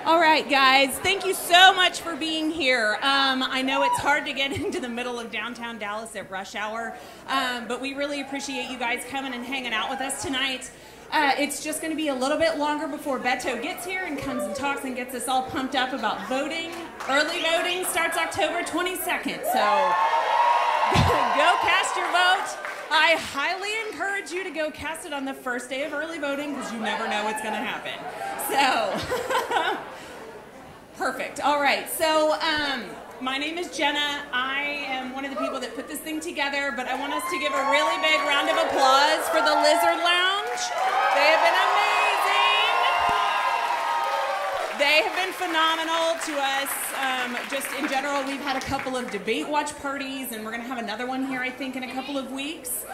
All right, guys, thank you so much for being here. I know it's hard to get into the middle of downtown Dallas at rush hour, but we really appreciate you guys coming and hanging out with us tonight. It's just going to be a little bit longer before Beto gets here and comes and talks and gets us all pumped up about voting. Early voting starts October 22nd, so go cast your vote. I highly encourage you to go cast it on the first day of early voting because you never know what's going to happen. So, perfect. All right. So, my name is Jenna. I am one of the people that put this thing together, but I want us to give a really big round of applause for the Lizard Lounge. They have been amazing. They have been phenomenal to us. Just in general, we've had a couple of debate watch parties, and we're going to have another one here, I think, in a couple of weeks.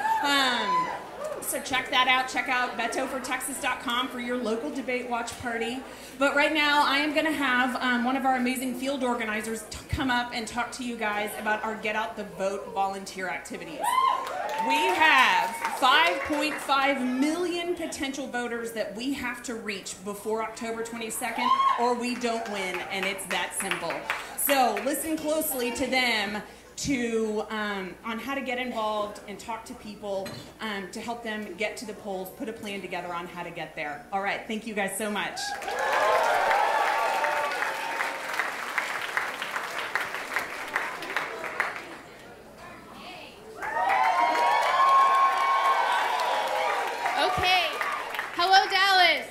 So check that out. Check out betofortexas.com for your local debate watch party. But right now, I am going to have one of our amazing field organizers come up and talk to you guys about our Get Out the Vote volunteer activities. We have 5.5 million potential voters that we have to reach before October 22nd, or we don't win, and it's that simple. So listen closely to them on how to get involved and talk to people to help them get to the polls, put a plan together on how to get there. All right, thank you guys so much. Okay, hello Dallas.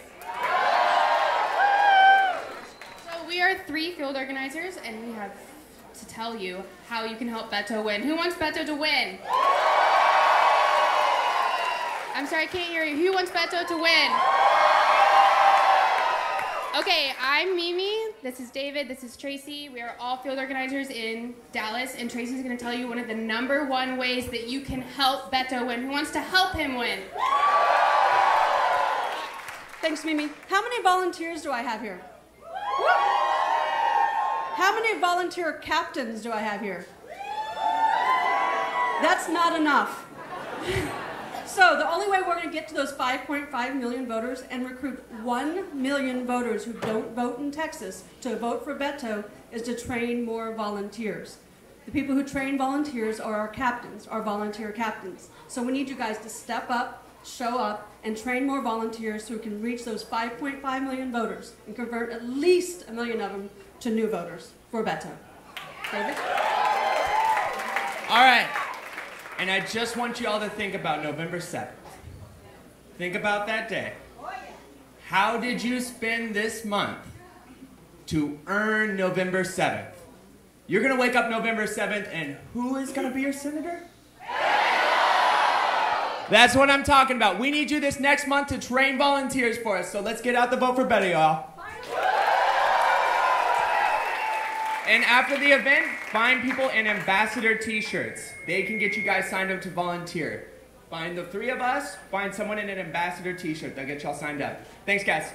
So we are 3 field organizers, and we have to tell you how you can help Beto win. Who wants Beto to win? I'm sorry, I can't hear you. Who wants Beto to win? Okay, I'm Mimi. This is David. This is Tracy. We are all field organizers in Dallas, and Tracy's going to tell you one of the #1 ways that you can help Beto win. Who wants to help him win? Thanks, Mimi. How many volunteers do I have here? How many volunteer captains do I have here? That's not enough. So the only way we're going to get to those 5.5 million voters and recruit 1 million voters who don't vote in Texas to vote for Beto is to train more volunteers. The people who train volunteers are our captains, our volunteer captains. So we need you guys to step up, show up, and train more volunteers who can reach those 5.5 million voters and convert at least 1 million of them to new voters for Beto. David? All right. And I just want you all to think about November 7th. Think about that day. How did you spend this month to earn November 7th? You're going to wake up November 7th, and who is going to be your senator? That's what I'm talking about. We need you this next month to train volunteers for us, so let's get out the vote for Beto, y'all. And after the event, find people in ambassador t-shirts. They can get you guys signed up to volunteer. Find the 3 of us, find someone in an ambassador t-shirt. They'll get y'all signed up. Thanks, guys.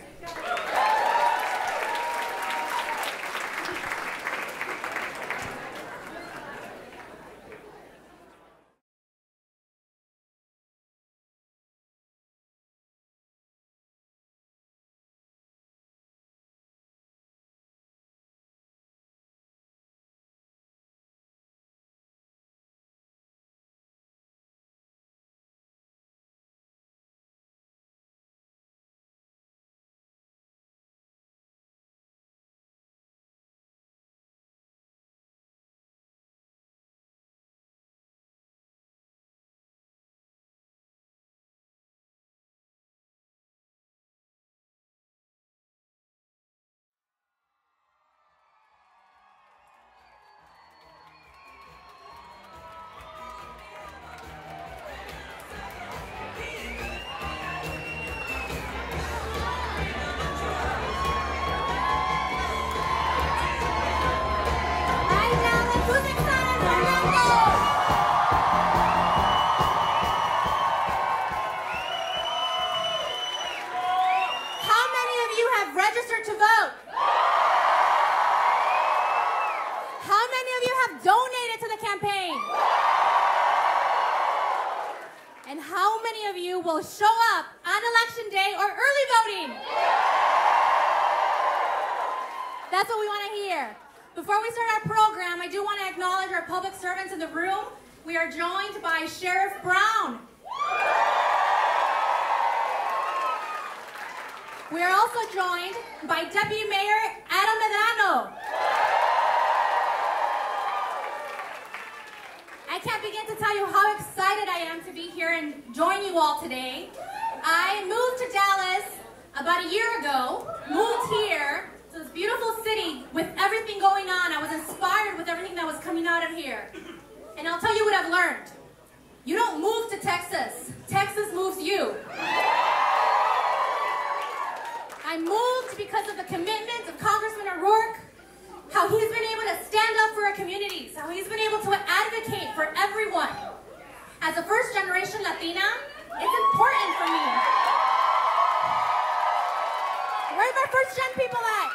Will show up on election day or early voting. That's what we want to hear. Before we start our program, I do want to acknowledge our public servants in the room. We are joined by Sheriff Brown. We are also joined by Deputy Mayor Adam Medrano. I can't begin to tell you how excited I am to be here and join you all today. I moved to Dallas about a year ago, moved here to this beautiful city with everything going on. I was inspired with everything that was coming out of here. And I'll tell you what I've learned. You don't move to Texas. Texas moves you. I moved because of the commitment of Congressman O'Rourke, how he's been able to stand up for our communities, how he's been able to advocate for everyone. As a first-generation Latina, it's important for me. Where are my first-gen people at?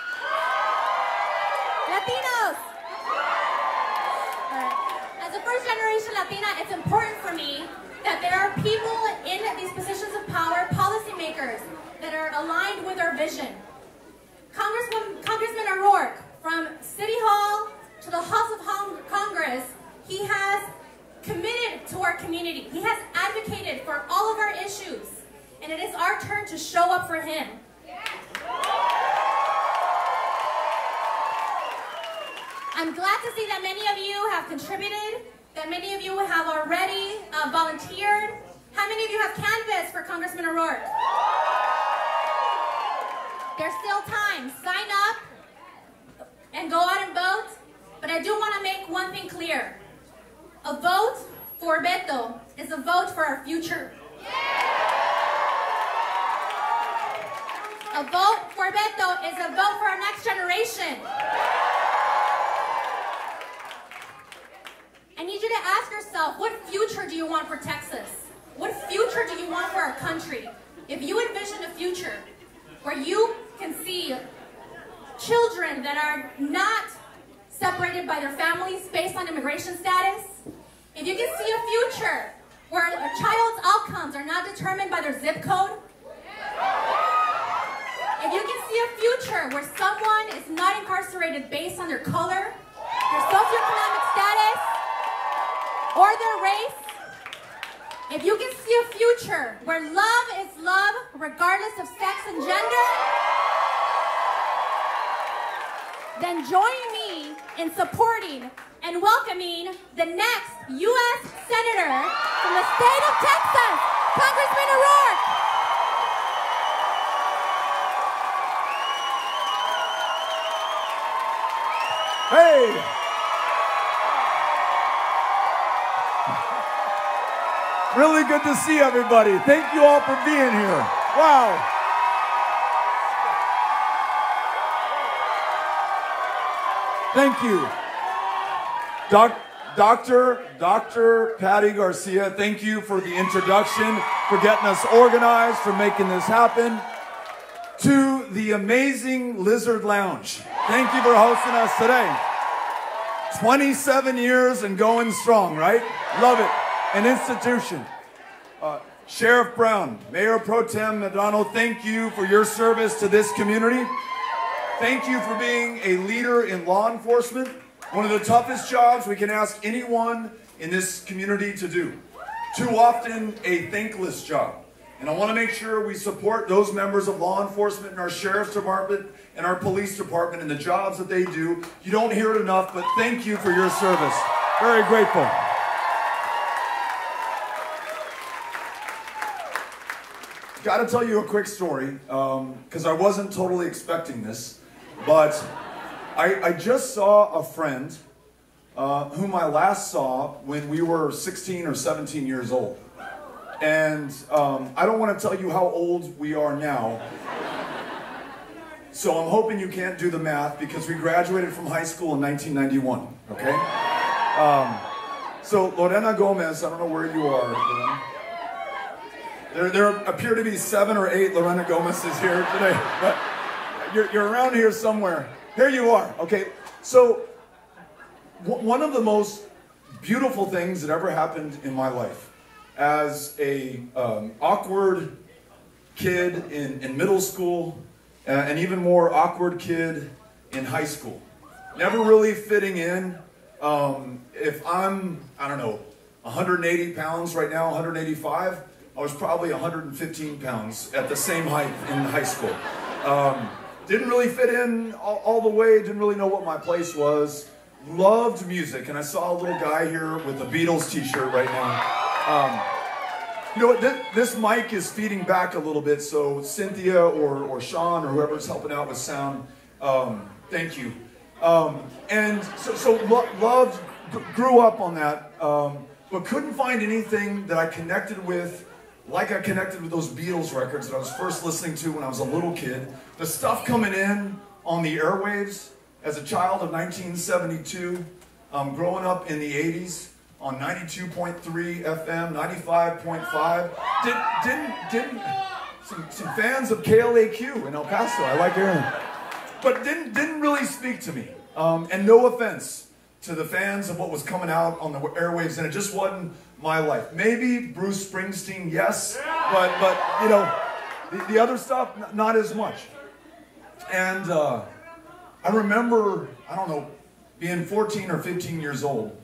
Latinos. As a first-generation Latina, it's important for me that there are people in these positions of power, policymakers, that are aligned with our vision. Congressman O'Rourke, from City Hall to the House of Congress, he has committed to our community. He has advocated for all of our issues, and it is our turn to show up for him. I'm glad to see that many of you have contributed, that many of you have already volunteered. How many of you have canvassed for Congressman O'Rourke? There's still time. Sign up and go out and vote. But I do want to make one thing clear. A vote for Beto is a vote for our future. A vote for Beto is a vote for our next generation. I need you to ask yourself, what future do you want for Texas? What future do you want for our country? If you envision a future where you can see children that are not separated by their families based on immigration status, if you can see a future where a child's outcomes are not determined by their zip code, if you can see a future where someone is not incarcerated based on their color, their socioeconomic status, or their race, if you can see a future where love is love regardless of sex and gender, then join me in supporting and welcoming the next U.S. Senator from the state of Texas, Congressman O'Rourke. Hey! Really good to see everybody. Thank you all for being here. Wow. Thank you. Dr. Patty Garcia, thank you for the introduction, for getting us organized, for making this happen. To the amazing Lizard Lounge, thank you for hosting us today. 27 years and going strong, right? Love it. An institution. Sheriff Brown, Mayor Pro Tem Medrano, thank you for your service to this community. Thank you for being a leader in law enforcement. One of the toughest jobs we can ask anyone in this community to do. Too often a thankless job. And I want to make sure we support those members of law enforcement in our sheriff's department and our police department in the jobs that they do. You don't hear it enough, but thank you for your service. Very grateful. Got to tell you a quick story, because I wasn't totally expecting this, but I just saw a friend whom I last saw when we were 16 or 17 years old. And I don't want to tell you how old we are now, so I'm hoping you can't do the math, because we graduated from high school in 1991, okay? So Lorena Gomez, I don't know where you are, Lorena. There appear to be 7 or 8 Lorena Gomez's here today, but you're around here somewhere. Here you are. Okay, so one of the most beautiful things that ever happened in my life as a awkward kid in middle school, an even more awkward kid in high school. Never really fitting in. If I'm, I don't know, 180 pounds right now, 185, I was probably 115 pounds at the same height in high school. Didn't really fit in all the way, didn't really know what my place was. Loved music, and I saw a little guy here with a Beatles t-shirt right now. You know what, this mic is feeding back a little bit, so Cynthia or Sean or whoever's helping out with sound, thank you. And so loved, grew up on that, but couldn't find anything that I connected with like I connected with those Beatles records that I was first listening to when I was a little kid. The stuff coming in on the airwaves as a child of 1972, growing up in the 80s on 92.3 FM, 95.5. Some fans of KLAQ in El Paso, I like hearing them. But didn't really speak to me. And no offense to the fans of what was coming out on the airwaves, and it just wasn't my life. Maybe Bruce Springsteen, yes, but you know, the other stuff, not as much. And I remember, I don't know, being 14 or 15 years old,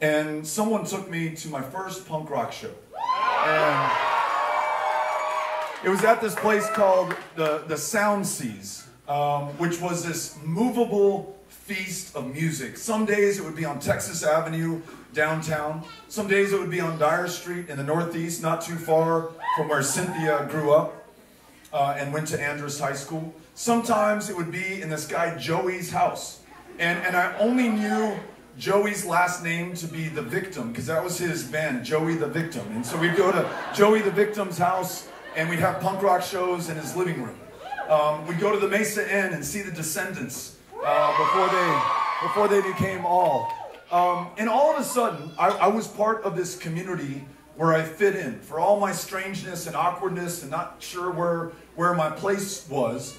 and someone took me to my first punk rock show. And it was at this place called the Sound Seas, which was this movable feast of music. Some days it would be on Texas Avenue downtown. Some days it would be on Dyer Street in the Northeast, not too far from where Cynthia grew up and went to Andrews High School. Sometimes it would be in this guy Joey's house. And I only knew Joey's last name to be The Victim, because that was his band, Joey the Victim. And so we'd go to Joey the Victim's house and we'd have punk rock shows in his living room. We'd go to the Mesa Inn and see the Descendants before they became All. And all of a sudden, I was part of this community where I fit in. For all my strangeness and awkwardness and not sure where my place was,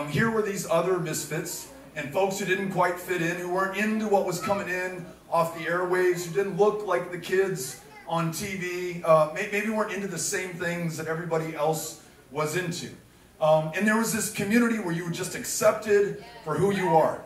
here were these other misfits and folks who didn't quite fit in, who weren't into what was coming in off the airwaves, who didn't look like the kids on TV, maybe weren't into the same things that everybody else was into. And there was this community where you were just accepted for who you are.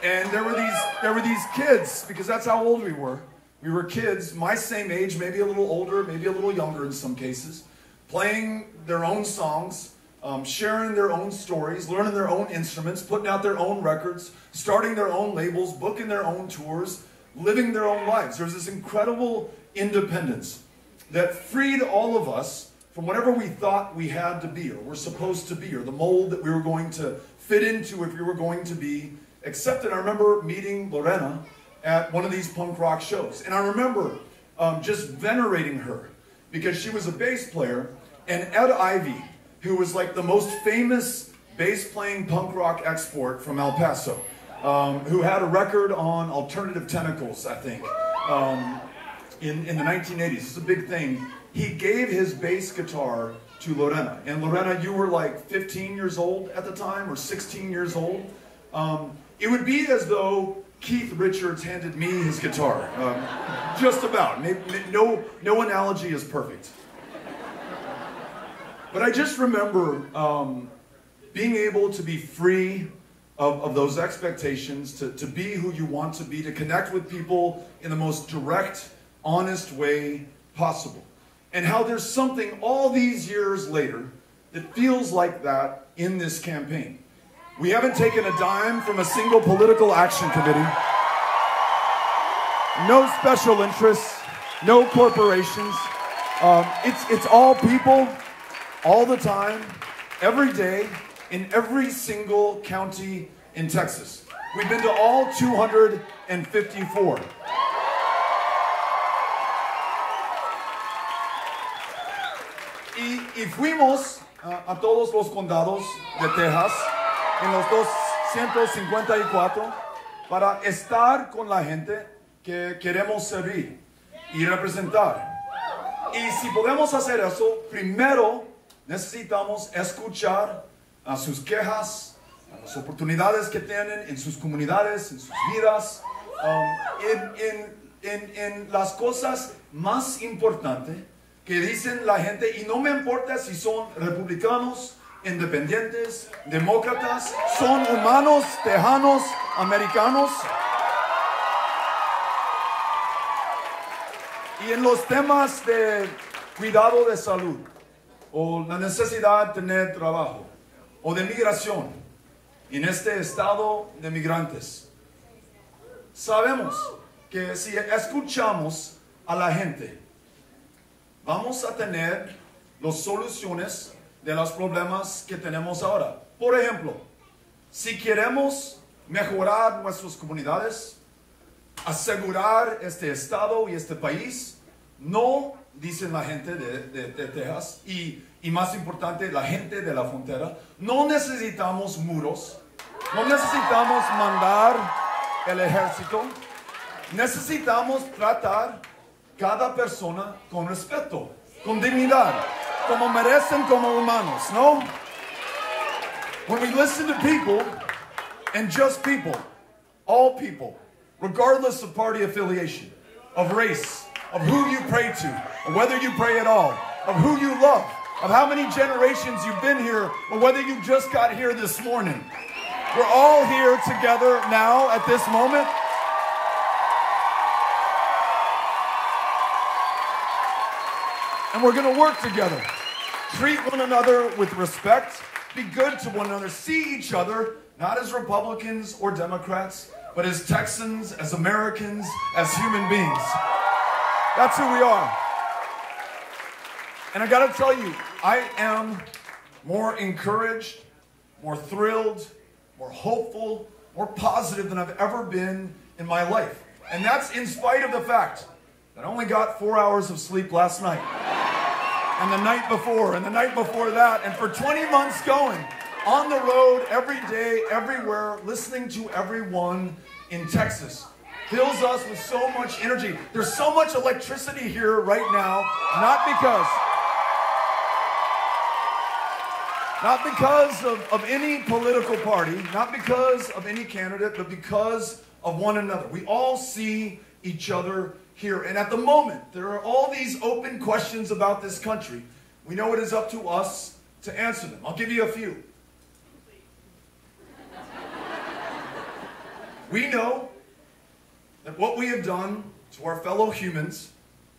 And there were these kids, because that's how old we were. We were kids, my same age, maybe a little older, maybe a little younger in some cases, playing their own songs, sharing their own stories, learning their own instruments, putting out their own records, starting their own labels, booking their own tours, living their own lives. There was this incredible independence that freed all of us from whatever we thought we had to be or were supposed to be, or the mold that we were going to fit into if we were going to be accepted. I remember meeting Lorena at one of these punk rock shows. And I remember just venerating her because she was a bass player, and Ed Ivy, who was like the most famous bass playing punk rock export from El Paso, who had a record on Alternative Tentacles, I think, in the 1980s. It's a big thing. He gave his bass guitar to Lorena. And Lorena, you were like 15 years old at the time, or 16 years old. It would be as though Keith Richards handed me his guitar. Just about. No analogy is perfect. But I just remember being able to be free of those expectations, to be who you want to be, to connect with people in the most direct, honest way possible. And how there's something all these years later that feels like that in this campaign. We haven't taken a dime from a single political action committee. No special interests, no corporations. It's all people, all the time, every day, in every single county in Texas. We've been to all 254. Y fuimos a todos los condados de Texas en los 254 para estar con la gente que queremos servir y representar. Y si podemos hacer eso, primero necesitamos escuchar a sus quejas, a las oportunidades que tienen en sus comunidades, en sus vidas, en las cosas más importantes que dicen la gente, y no me importa si son republicanos, independientes, demócratas, son humanos, tejanos, americanos. Y en los temas de cuidado de salud, o la necesidad de tener trabajo, o de migración, en este estado de migrantes, sabemos que si escuchamos a la gente, vamos a tener las soluciones de los problemas que tenemos ahora. Por ejemplo, si queremos mejorar nuestras comunidades, asegurar este estado y este país, no, dicen la gente de Texas, y más importante, la gente de la frontera, no necesitamos muros, no necesitamos mandar el ejército, necesitamos tratar cada persona con respeto, con dignidad, como merecen como humanos, ¿no? When we listen to people, and just people, all people, regardless of party affiliation, of race, of who you pray to, or whether you pray at all, of who you love, of how many generations you've been here, or whether you just got here this morning. We're all here together now at this moment. And we're going to work together. Treat one another with respect. Be good to one another. See each other, not as Republicans or Democrats, but as Texans, as Americans, as human beings. That's who we are. And I got to tell you, I am more encouraged, more thrilled, more hopeful, more positive than I've ever been in my life. And that's in spite of the fact that I only got 4 hours of sleep last night. And the night before, and the night before that, and for 20 months going, on the road, every day, everywhere, listening to everyone in Texas. Fills us with so much energy. There's so much electricity here right now, not because of any political party, not because of any candidate, but because of one another. We all see each other here. And at the moment, there are all these open questions about this country. We know it is up to us to answer them. I'll give you a few. We know that what we have done to our fellow humans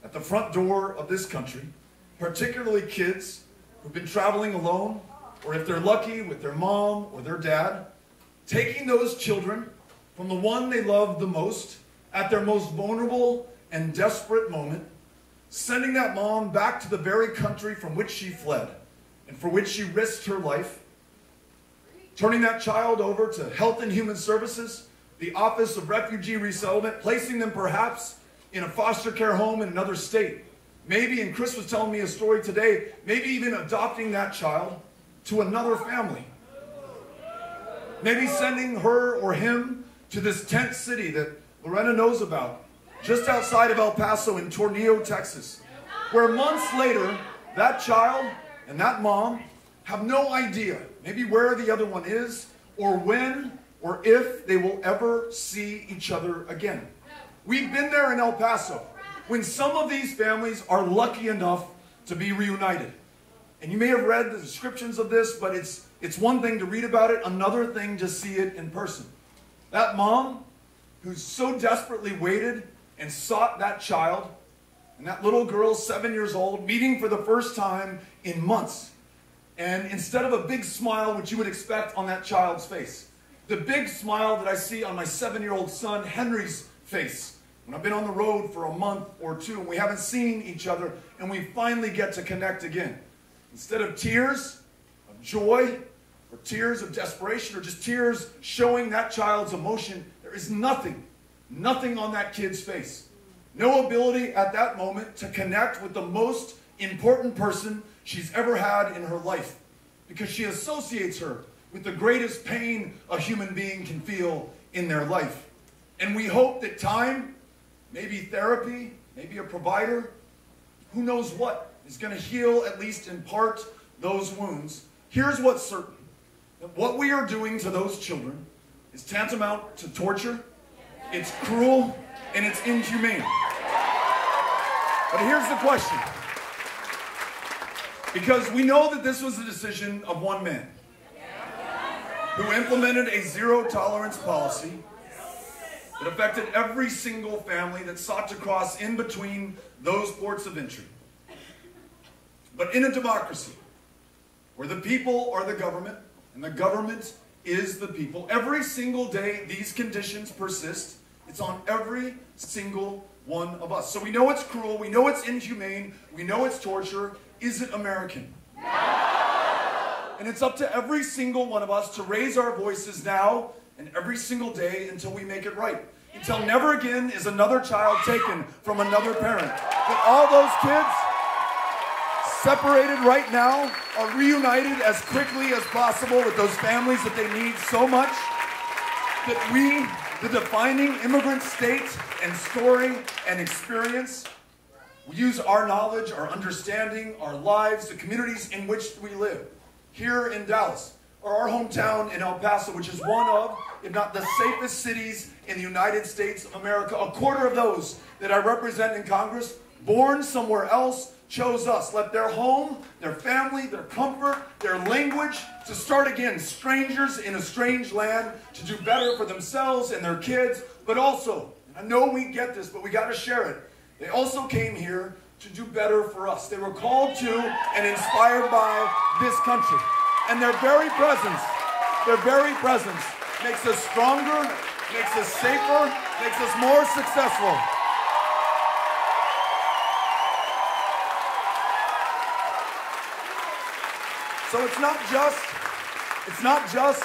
at the front door of this country, particularly kids who've been traveling alone, or if they're lucky with their mom or their dad, taking those children from the one they love the most at their most vulnerable and desperate moment, sending that mom back to the very country from which she fled and for which she risked her life, turning that child over to Health and Human Services, the Office of Refugee Resettlement, placing them perhaps in a foster care home in another state. Maybe, and Chris was telling me a story today, maybe even adopting that child to another family. Maybe sending her or him to this tent city that Lorena knows about, just outside of El Paso in Tornillo, Texas, where months later, that child and that mom have no idea maybe where the other one is, or when, or if they will ever see each other again. We've been there in El Paso, when some of these families are lucky enough to be reunited. And you may have read the descriptions of this, but it's one thing to read about it, another thing to see it in person. That mom, who's so desperately waited and sought that child, and that little girl, 7 years old, meeting for the first time in months. And instead of a big smile, which you would expect on that child's face, the big smile that I see on my 7-year-old son, Henry's face, when I've been on the road for a month or two, and we haven't seen each other, and we finally get to connect again. Instead of tears of joy, or tears of desperation, or just tears showing that child's emotion, there is nothing on that kid's face. No ability at that moment to connect with the most important person she's ever had in her life, because she associates her with the greatest pain a human being can feel in their life. And we hope that time, maybe therapy, maybe a provider, who knows what, is going to heal, at least in part, those wounds. Here's what's certain. That what we are doing to those children is tantamount to torture, it's cruel, and it's inhumane. But here's the question. Because we know that this was the decision of one man who implemented a zero-tolerance policy that affected every single family that sought to cross in between those ports of entry. But in a democracy, where the people are the government, and the government is the people, every single day these conditions persist. It's on every single one of us. So we know it's cruel, we know it's inhumane, we know it's torture. Is it American? No! And it's up to every single one of us to raise our voices now and every single day until we make it right. Until never again is another child taken from another parent. That all those kids separated right now are reunited as quickly as possible with those families that they need so much. That we, the defining immigrant state and story and experience, we use our knowledge, our understanding, our lives, the communities in which we live, here in Dallas, or our hometown in El Paso, which is one of, if not the safest cities in the United States of America. A quarter of those that I represent in Congress, born somewhere else, chose us, left their home, their family, their comfort, their language, to start again, strangers in a strange land, to do better for themselves and their kids, but also, I know we get this, but we got to share it. They also came here to do better for us. They were called to and inspired by this country. And their very presence makes us stronger, makes us safer, makes us more successful. So it's not just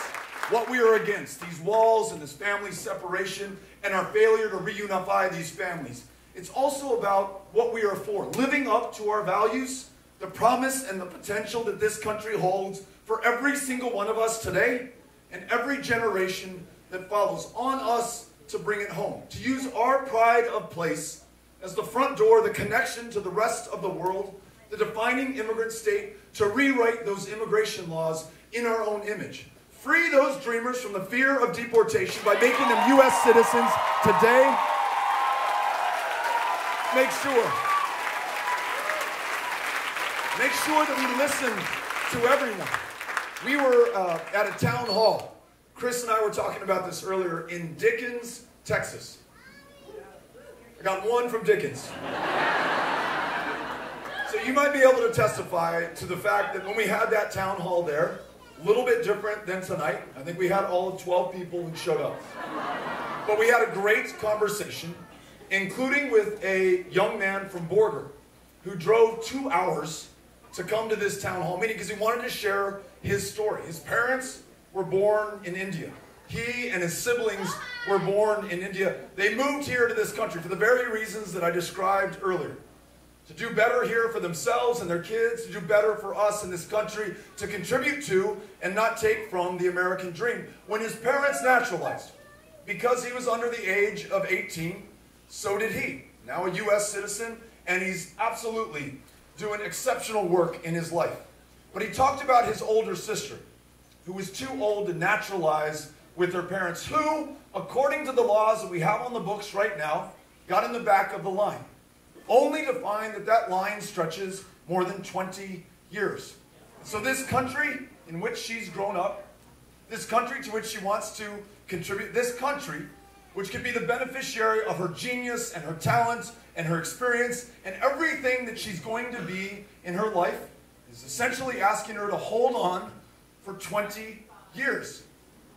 what we are against, these walls and this family separation and our failure to reunify these families. It's also about what we are for, living up to our values, the promise and the potential that this country holds for every single one of us today and every generation that follows. On us to bring it home, to use our pride of place as the front door, the connection to the rest of the world, the defining immigrant state, to rewrite those immigration laws in our own image. Free those dreamers from the fear of deportation by making them U.S. citizens today. Make sure that we listen to everyone. We were at a town hall. Chris and I were talking about this earlier in Dickens, Texas. I got one from Dickens. So you might be able to testify to the fact that when we had that town hall there, a little bit different than tonight. I think we had all of 12 people who showed up. But we had a great conversation, including with a young man from Borger who drove 2 hours to come to this town hall meeting because he wanted to share his story. His parents were born in India. He and his siblings were born in India. They moved here to this country for the very reasons that I described earlier. To do better here for themselves and their kids, to do better for us in this country, to contribute to and not take from the American dream. When his parents naturalized, because he was under the age of 18, so did he. Now a U.S. citizen, and he's absolutely doing exceptional work in his life. But he talked about his older sister, who was too old to naturalize with her parents, who, according to the laws that we have on the books right now, got in the back of the line, only to find that that line stretches more than 20 years. So this country in which she's grown up, this country to which she wants to contribute, this country which could be the beneficiary of her genius and her talent and her experience and everything that she's going to be in her life, is essentially asking her to hold on for 20 years.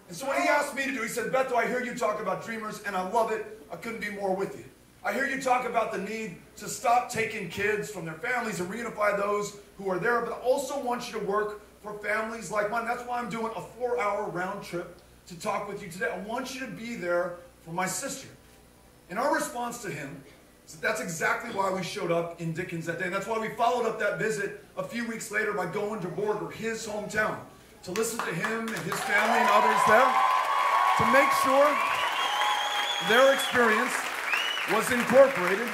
And so what he asked me to do, he said, Beto, I hear you talk about dreamers, and I love it. I couldn't be more with you. I hear you talk about the need to stop taking kids from their families and reunify those who are there, but I also want you to work for families like mine. That's why I'm doing a 4-hour round trip to talk with you today. I want you to be there for my sister. And our response to him is that that's exactly why we showed up in Dickens that day. And that's why we followed up that visit a few weeks later by going to Borger, his hometown, to listen to him and his family and others there, to make sure their experience was incorporated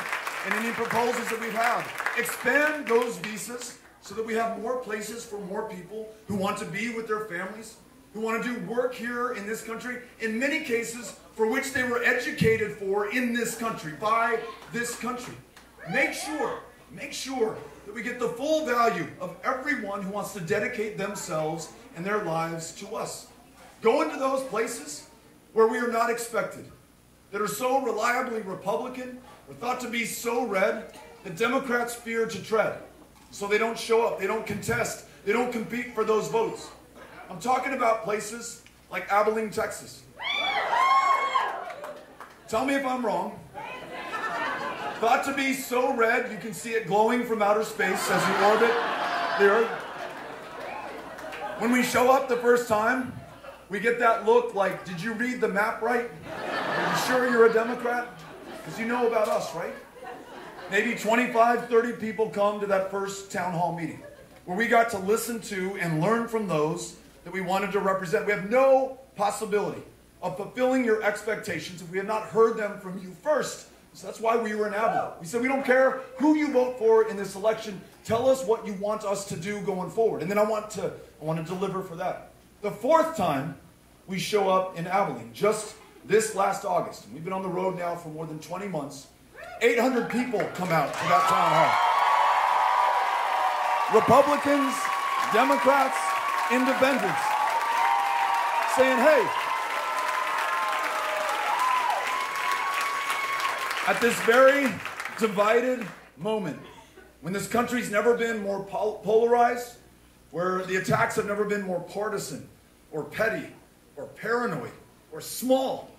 in any proposals that we have. Expand those visas so that we have more places for more people who want to be with their families, who want to do work here in this country, in many cases for which they were educated for in this country, by this country. Make sure that we get the full value of everyone who wants to dedicate themselves and their lives to us. Go into those places where we are not expected, that are so reliably Republican or thought to be so red that Democrats fear to tread. So they don't show up, they don't contest, they don't compete for those votes. I'm talking about places like Abilene, Texas. Tell me if I'm wrong. Thought to be so red, you can see it glowing from outer space as you orbit the Earth. When we show up the first time, we get that look like, did you read the map right? Are you sure you're a Democrat? Because you know about us, right? Maybe 25, 30 people come to that first town hall meeting where we got to listen to and learn from those that we wanted to represent. We have no possibility of fulfilling your expectations if we have not heard them from you first. So that's why we were in Abilene. We said, we don't care who you vote for in this election. Tell us what you want us to do going forward. And then I want to deliver for that. The fourth time we show up in Abilene, just this last August. And we've been on the road now for more than 20 months. 800 people come out to that town hall. Republicans, Democrats, independents, saying, hey, at this very divided moment, when this country's never been more polarized, where the attacks have never been more partisan or petty or paranoid or small,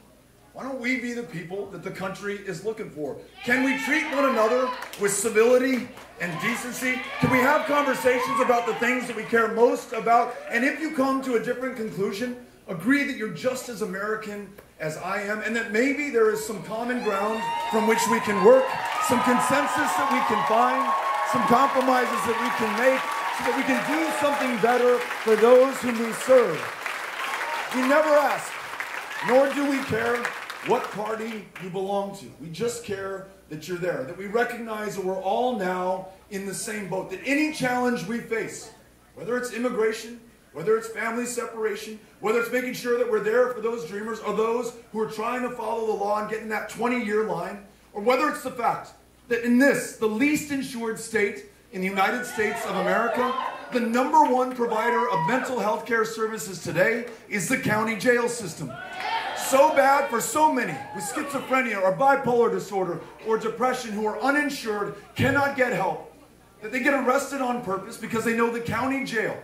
why don't we be the people that the country is looking for? Can we treat one another with civility and decency? Can we have conversations about the things that we care most about? And if you come to a different conclusion, agree that you're just as American as I am, and that maybe there is some common ground from which we can work, some consensus that we can find, some compromises that we can make, so that we can do something better for those whom we serve. We never ask, nor do we care what party you belong to. We just care that you're there, that we recognize that we're all now in the same boat, that any challenge we face, whether it's immigration, whether it's family separation, whether it's making sure that we're there for those dreamers or those who are trying to follow the law and get in that 20-year line, or whether it's the fact that in this, the least insured state in the United States of America, the #1 provider of mental health care services today is the county jail system. So bad for so many with schizophrenia or bipolar disorder or depression who are uninsured, cannot get help, that they get arrested on purpose because they know the county jail,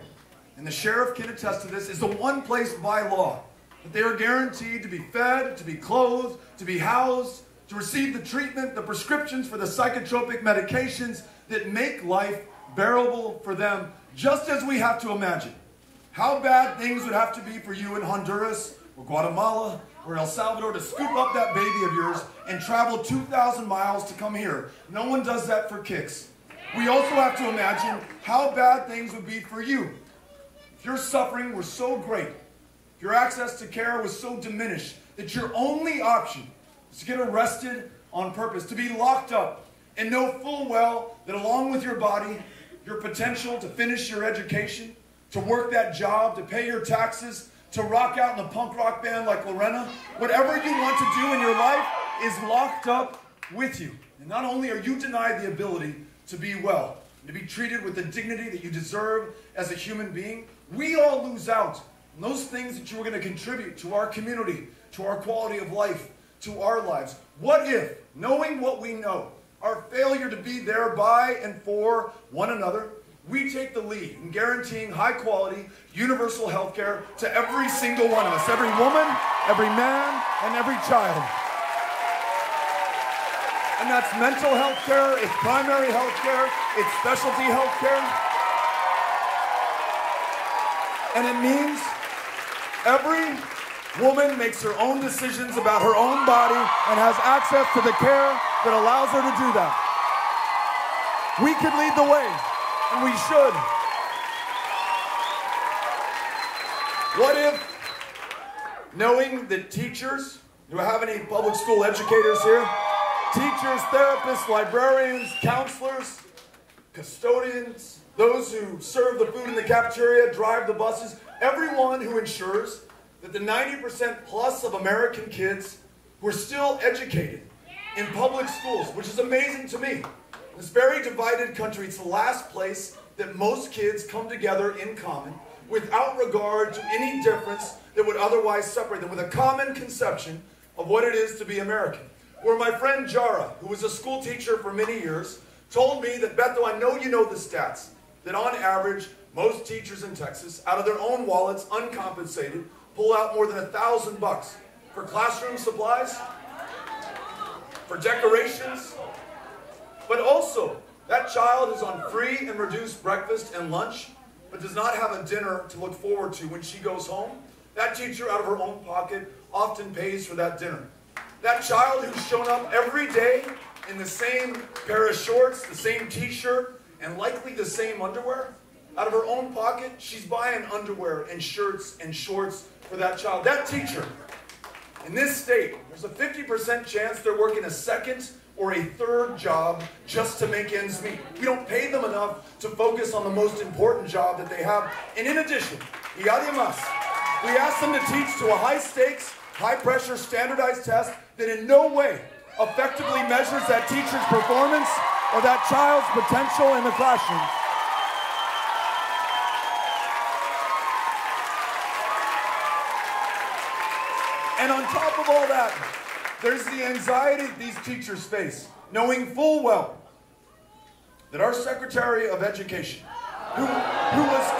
and the sheriff can attest to this, is the one place by law that they are guaranteed to be fed, to be clothed, to be housed, to receive the treatment, the prescriptions for the psychotropic medications that make life bearable for them, just as we have to imagine how bad things would have to be for you in Honduras or Guatemala or El Salvador to scoop up that baby of yours and travel 2,000 miles to come here. No one does that for kicks. We also have to imagine how bad things would be for you. If your suffering were so great, if your access to care was so diminished, that your only option is to get arrested on purpose, to be locked up, and know full well that along with your body, your potential to finish your education, to work that job, to pay your taxes, to rock out in a punk rock band like Lorena, whatever you want to do in your life is locked up with you. And not only are you denied the ability to be well, to be treated with the dignity that you deserve as a human being, we all lose out on those things that you were going to contribute to our community, to our quality of life, to our lives. What if, knowing what we know, our failure to be there by and for one another, we take the lead in guaranteeing high-quality, universal health care to every single one of us, every woman, every man, and every child. And that's mental health care, it's primary health care, it's specialty health care. And it means every woman makes her own decisions about her own body and has access to the care that allows her to do that. We could lead the way, and we should. What if, knowing that teachers, do I have any public school educators here? Teachers, therapists, librarians, counselors, custodians, those who serve the food in the cafeteria, drive the buses, everyone who ensures that the 90% plus of American kids who are still educated in public schools, which is amazing to me. In this very divided country, it's the last place that most kids come together in common without regard to any difference that would otherwise separate them, with a common conception of what it is to be American. Where my friend Jara, who was a school teacher for many years, told me that, Beto, I know you know the stats, that on average, most teachers in Texas, out of their own wallets, uncompensated, pull out more than $1,000 for classroom supplies, for decorations, but also that child is on free and reduced breakfast and lunch, but does not have a dinner to look forward to when she goes home. That teacher, out of her own pocket, often pays for that dinner. That child who's shown up every day in the same pair of shorts, the same t-shirt, and likely the same underwear, out of her own pocket, she's buying underwear and shirts and shorts for that child. That teacher, in this state, there's a 50% chance they're working a second or a third job just to make ends meet. We don't pay them enough to focus on the most important job that they have. And in addition, y además, we ask them to teach to a high-stakes, high-pressure, standardized test that in no way effectively measures that teacher's performance or that child's potential in the classroom. And on top of all that, there's the anxiety these teachers face, knowing full well that our Secretary of Education, who was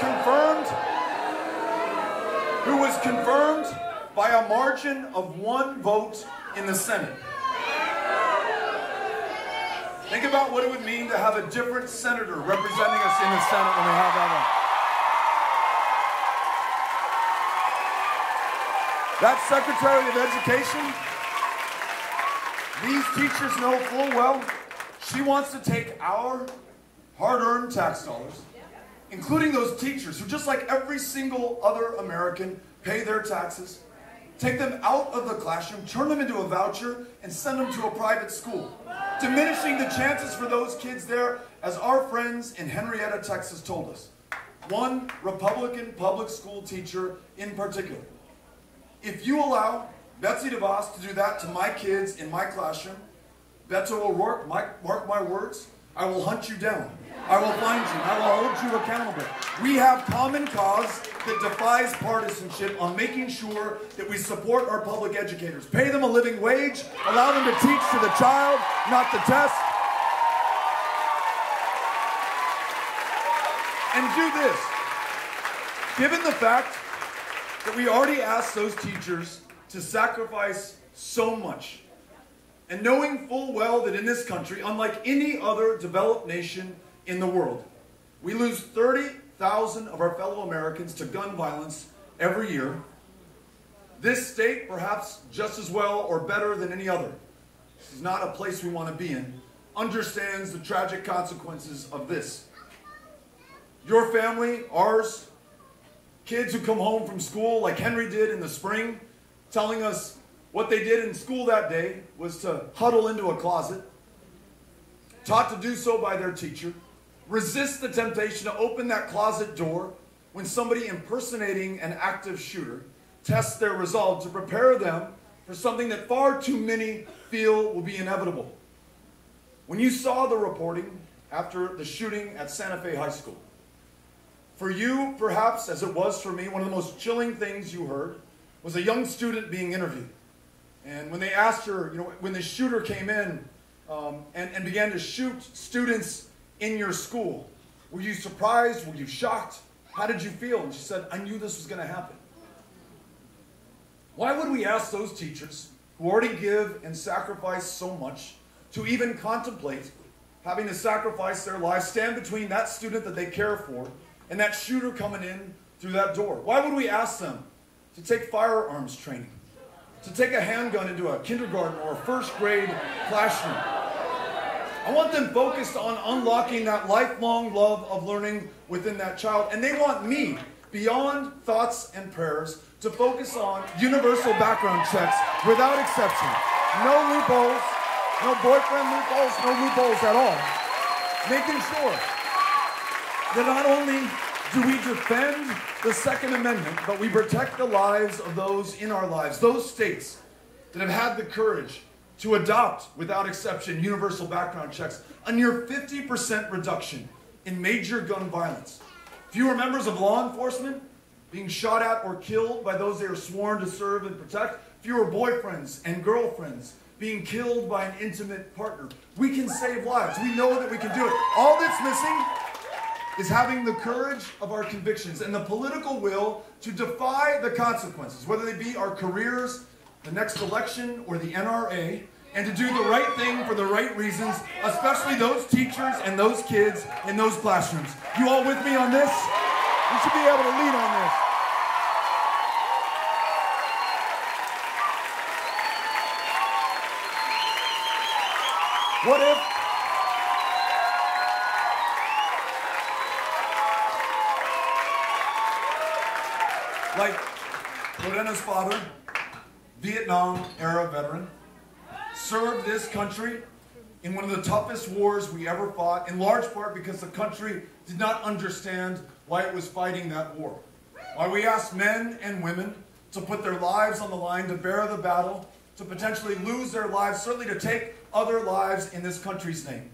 confirmed by a margin of 1 vote in the Senate. Think about what it would mean to have a different senator representing us in the Senate when we have that one. That Secretary of Education, these teachers know full well, she wants to take our hard-earned tax dollars, including those teachers who, just like every single other American, pay their taxes, take them out of the classroom, turn them into a voucher, and send them to a private school, diminishing the chances for those kids there, as our friends in Henrietta, Texas told us. One Republican public school teacher in particular. If you allow Betsy DeVos to do that to my kids in my classroom, Beto O'Rourke, mark my words, I will hunt you down. I will find you. I will hold you accountable. We have common cause that defies partisanship on making sure that we support our public educators. Pay them a living wage. Allow them to teach to the child, not the test. And do this. Given the fact that we already asked those teachers to sacrifice so much, and knowing full well that in this country, unlike any other developed nation in the world, we lose 30,000 of our fellow Americans to gun violence every year. This state, perhaps just as well or better than any other, this is not a place we want to be in, understands the tragic consequences of this. Your family, ours, kids who come home from school like Henry did in the spring, telling us what they did in school that day was to huddle into a closet, taught to do so by their teacher, resist the temptation to open that closet door when somebody impersonating an active shooter tests their resolve, to prepare them for something that far too many feel will be inevitable. When you saw the reporting after the shooting at Santa Fe High School, for you, perhaps, as it was for me, one of the most chilling things you heard was a young student being interviewed. And when they asked her, when the shooter came in and began to shoot students in your school, were you surprised? Were you shocked? How did you feel? And she said, I knew this was going to happen. Why would we ask those teachers who already give and sacrifice so much to even contemplate having to sacrifice their lives, stand between that student that they care for and that shooter coming in through that door? Why would we ask them to take firearms training, to take a handgun into a kindergarten or a first grade classroom? I want them focused on unlocking that lifelong love of learning within that child. And they want me, beyond thoughts and prayers, to focus on universal background checks without exception. No loopholes, no boyfriend loopholes, no loopholes at all. Making sure that not only do we defend the Second Amendment, but we protect the lives of those in our lives, those states that have had the courage to adopt, without exception, universal background checks, a near 50% reduction in major gun violence, fewer members of law enforcement being shot at or killed by those they are sworn to serve and protect, fewer boyfriends and girlfriends being killed by an intimate partner. We can save lives. We know that we can do it. All that's missing is having the courage of our convictions and the political will to defy the consequences, whether they be our careers, the next election, or the NRA, and to do the right thing for the right reasons, especially those teachers and those kids in those classrooms. You all with me on this? We should be able to lead on this. What if like Lorena's father, Vietnam-era veteran, served this country in one of the toughest wars we ever fought, in large part because the country did not understand why it was fighting that war. Why we asked men and women to put their lives on the line, to bear the battle, to potentially lose their lives, certainly to take other lives in this country's name.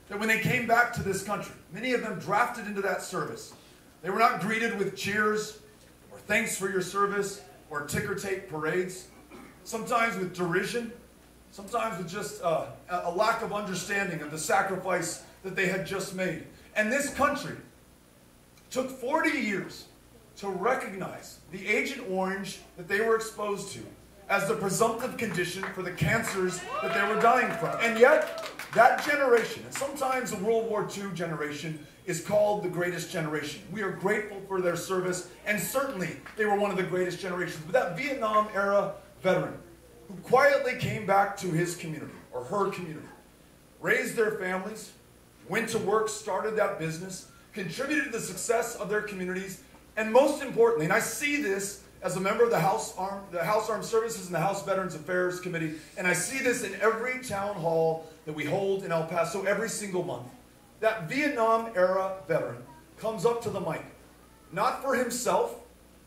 That when they came back to this country, many of them drafted into that service, they were not greeted with cheers or thanks for your service or ticker tape parades, sometimes with derision, sometimes with just a lack of understanding of the sacrifice that they had just made. And this country took 40 years to recognize the Agent Orange that they were exposed to as the presumptive condition for the cancers that they were dying from. And yet, that generation, and sometimes the World War II generation, is called the greatest generation. We are grateful for their service, and certainly they were one of the greatest generations. But that Vietnam-era veteran who quietly came back to his community, or her community, raised their families, went to work, started that business, contributed to the success of their communities, and most importantly, and I see this as a member of the House Armed Services and the House Veterans Affairs Committee, and I see this in every town hall that we hold in El Paso every single month. That Vietnam-era veteran comes up to the mic, not for himself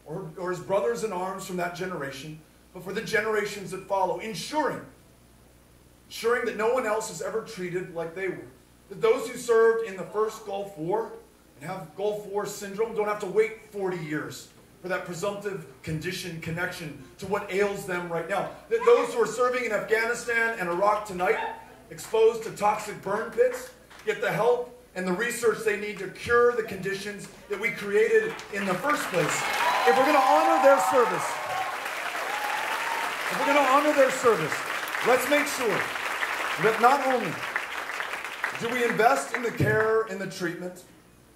or his brothers in arms from that generation, but for the generations that follow, ensuring that no one else is ever treated like they were. That those who served in the first Gulf War and have Gulf War syndrome don't have to wait 40 years for that presumptive condition connection to what ails them right now. That those who are serving in Afghanistan and Iraq tonight, exposed to toxic burn pits, get the help and the research they need to cure the conditions that we created in the first place. If we're going to honor their service, let's make sure that not only do we invest in the care and the treatment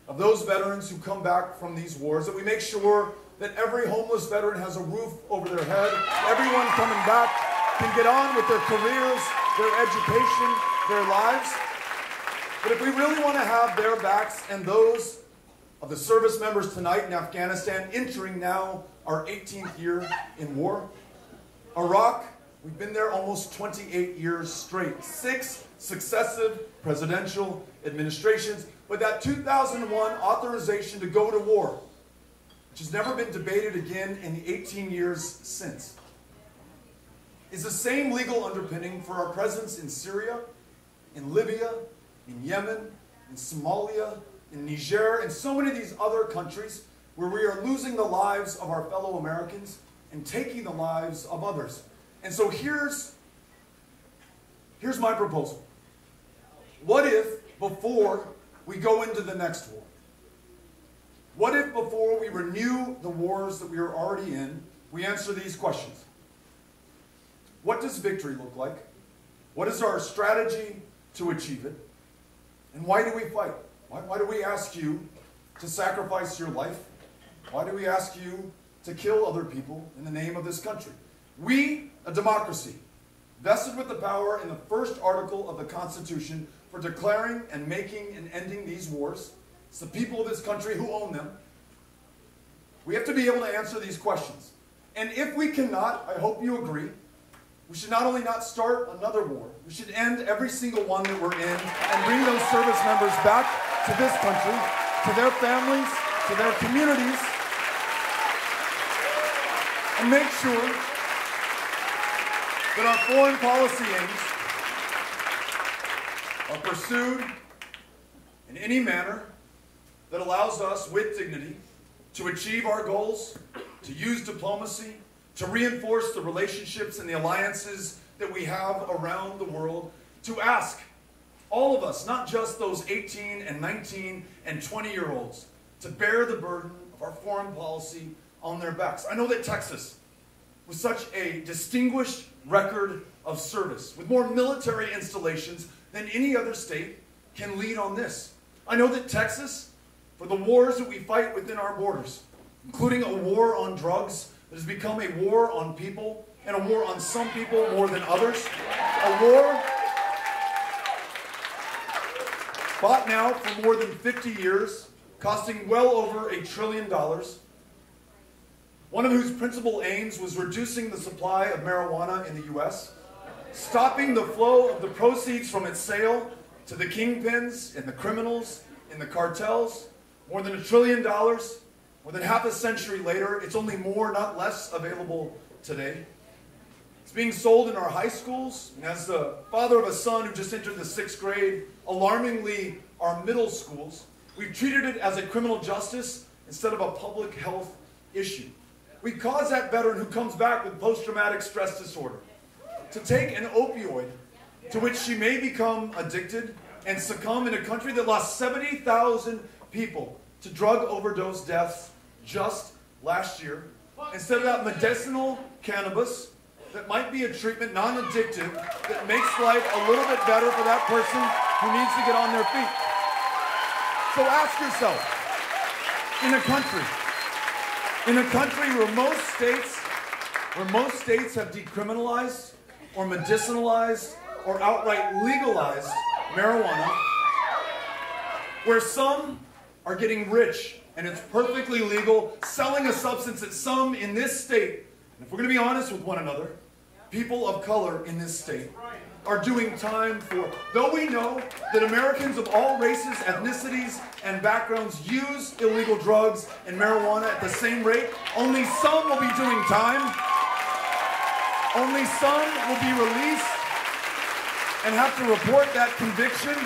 of those veterans who come back from these wars, that we make sure that every homeless veteran has a roof over their head, everyone coming back can get on with their careers, their education, their lives. But if we really want to have their backs and those of the service members tonight in Afghanistan, entering now our 18th year in war, Iraq, we've been there almost 28 years straight, 6 successive presidential administrations, with that 2001 authorization to go to war, which has never been debated again in the 18 years since, is the same legal underpinning for our presence in Syria, in Libya, in Yemen, in Somalia, in Niger, and so many of these other countries where we are losing the lives of our fellow Americans and taking the lives of others. And so here's my proposal. What if, before we go into the next war, what if before we renew the wars that we are already in, we answer these questions? What does victory look like? What is our strategy to achieve it? And why do we fight? Why do we ask you to sacrifice your life? Why do we ask you to kill other people in the name of this country? We, a democracy, vested with the power in the first article of the Constitution for declaring and making and ending these wars. It's the people of this country who own them. We have to be able to answer these questions. And if we cannot, I hope you agree, we should not only not start another war, we should end every single one that we're in and bring those service members back to this country, to their families, to their communities, and make sure that our foreign policy aims are pursued in any manner that allows us, with dignity, to achieve our goals, to use diplomacy, to reinforce the relationships and the alliances that we have around the world, to ask all of us, not just those 18 and 19 and 20-year-olds, to bear the burden of our foreign policy on their backs. I know that Texas, with such a distinguished record of service, with more military installations than any other state, can lead on this. I know that Texas, for the wars that we fight within our borders, including a war on drugs that has become a war on people, and a war on some people more than others, a war fought now for more than 50 years, costing well over $1 trillion, one of whose principal aims was reducing the supply of marijuana in the U.S., stopping the flow of the proceeds from its sale to the kingpins and the criminals and the cartels. More than $1 trillion, more than half a century later, it's only more, not less, available today. It's being sold in our high schools, and as the father of a son who just entered the 6th grade, alarmingly, our middle schools, we've treated it as a criminal justice instead of a public health issue. We cause that veteran who comes back with post-traumatic stress disorder to take an opioid to which she may become addicted and succumb in a country that lost 70,000 people to drug overdose deaths just last year, instead of that medicinal cannabis that might be a treatment, non-addictive, that makes life a little bit better for that person who needs to get on their feet. So ask yourself, in a country where most states have decriminalized or medicinalized or outright legalized marijuana, where some are getting rich and it's perfectly legal, selling a substance that some in this state, and if we're going to be honest with one another, people of color in this state are doing time for. Though we know that Americans of all races, ethnicities, and backgrounds use illegal drugs and marijuana at the same rate, only some will be doing time. Only some will be released and have to report that conviction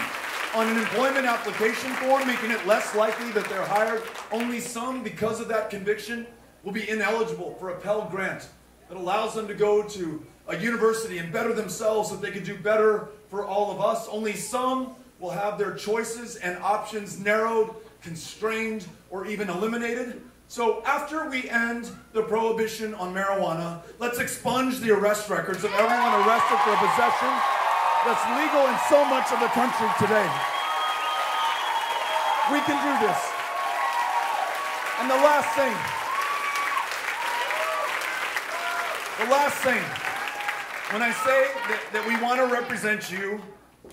on an employment application form, making it less likely that they're hired. Only some, because of that conviction, will be ineligible for a Pell Grant that allows them to go to a university and better themselves so that they can do better for all of us. Only some will have their choices and options narrowed, constrained, or even eliminated. So after we end the prohibition on marijuana, let's expunge the arrest records of everyone arrested for a possession that's legal in so much of the country today. We can do this. And the last thing, when I say that we want to represent you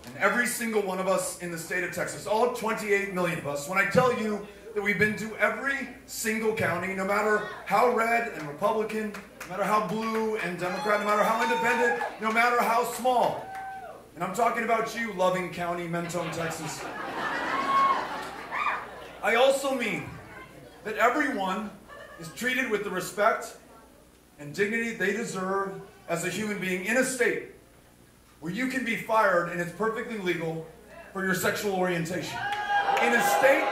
and every single one of us in the state of Texas, all 28 million of us, when I tell you that we've been to every single county, no matter how red and Republican, no matter how blue and Democrat, no matter how independent, no matter how small, and I'm talking about you, Loving County, Mentone, Texas. I also mean that everyone is treated with the respect and dignity they deserve as a human being in a state where you can be fired and it's perfectly legal for your sexual orientation. In a state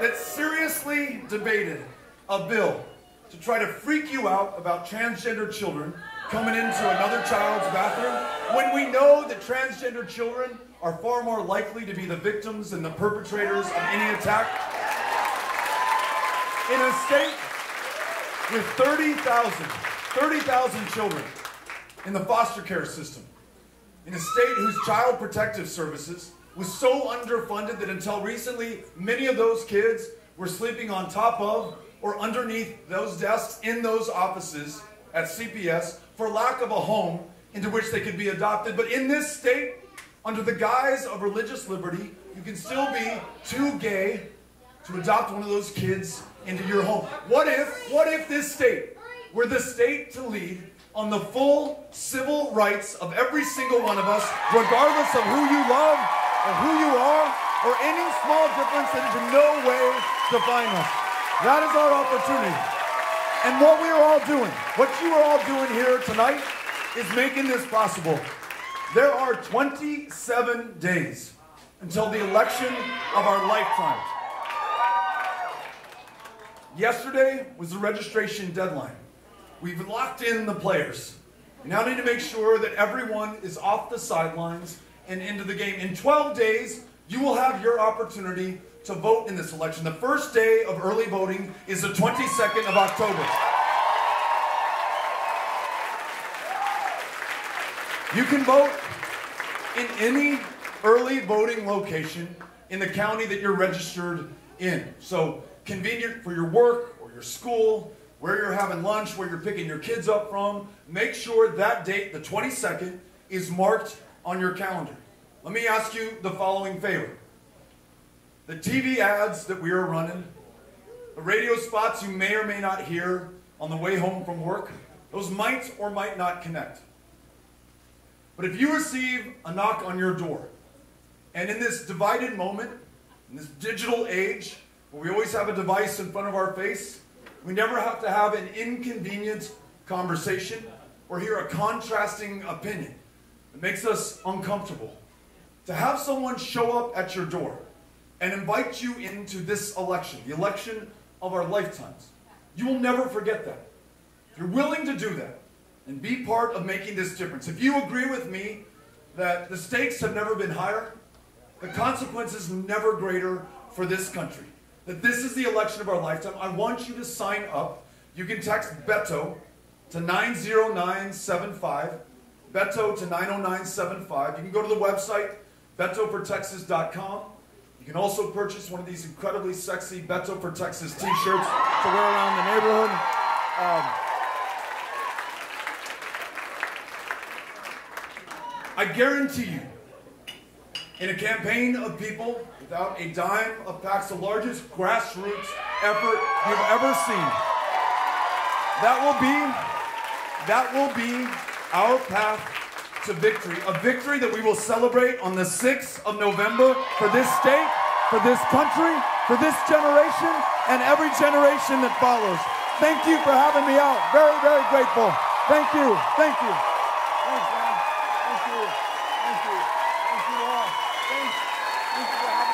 that seriously debated a bill to try to freak you out about transgender children coming into another child's bathroom, when we know that transgender children are far more likely to be the victims and the perpetrators of any attack. In a state with 30,000 children in the foster care system, in a state whose child protective services was so underfunded that until recently, many of those kids were sleeping on top of or underneath those desks in those offices at CPS for lack of a home into which they could be adopted. But in this state, under the guise of religious liberty, you can still be too gay to adopt one of those kids into your home. What if this state were the state to lead on the full civil rights of every single one of us, regardless of who you love or who you are, or any small difference that is in no way define us? That is our opportunity. And what we are all doing, what you are all doing here tonight, is making this possible. There are 27 days until the election of our lifetime. Yesterday was the registration deadline. We've locked in the players. We now need to make sure that everyone is off the sidelines and into the game. In 12 days, you will have your opportunity to vote in this election. The first day of early voting is the 22nd of October. You can vote in any early voting location in the county that you're registered in. So convenient for your work or your school, where you're having lunch, where you're picking your kids up from. Make sure that date, the 22nd, is marked on your calendar. Let me ask you the following favor. The TV ads that we are running, the radio spots you may or may not hear on the way home from work, those might or might not connect. But if you receive a knock on your door, and in this divided moment, in this digital age, where we always have a device in front of our face, we never have to have an inconvenient conversation or hear a contrasting opinion. It makes us uncomfortable. To have someone show up at your door and invite you into this election, the election of our lifetimes, you will never forget that. If you're willing to do that and be part of making this difference, if you agree with me that the stakes have never been higher, the consequences never greater for this country, that this is the election of our lifetime, I want you to sign up. You can text Beto to 90975, Beto to 90975. You can go to the website, betofortexas.com. You can also purchase one of these incredibly sexy Beto for Texas t-shirts to wear around the neighborhood. I guarantee you, in a campaign of people without a dime of PACs, the largest grassroots effort you've ever seen, that will be our path to victory. A victory that we will celebrate on the 6th of November for this state, for this country, for this generation, and every generation that follows. Thank you for having me out. Very, very grateful. Thank you. Thank you. Thanks, man. Thank you. Thank you. Thank you all. Thanks. Thank you for having me.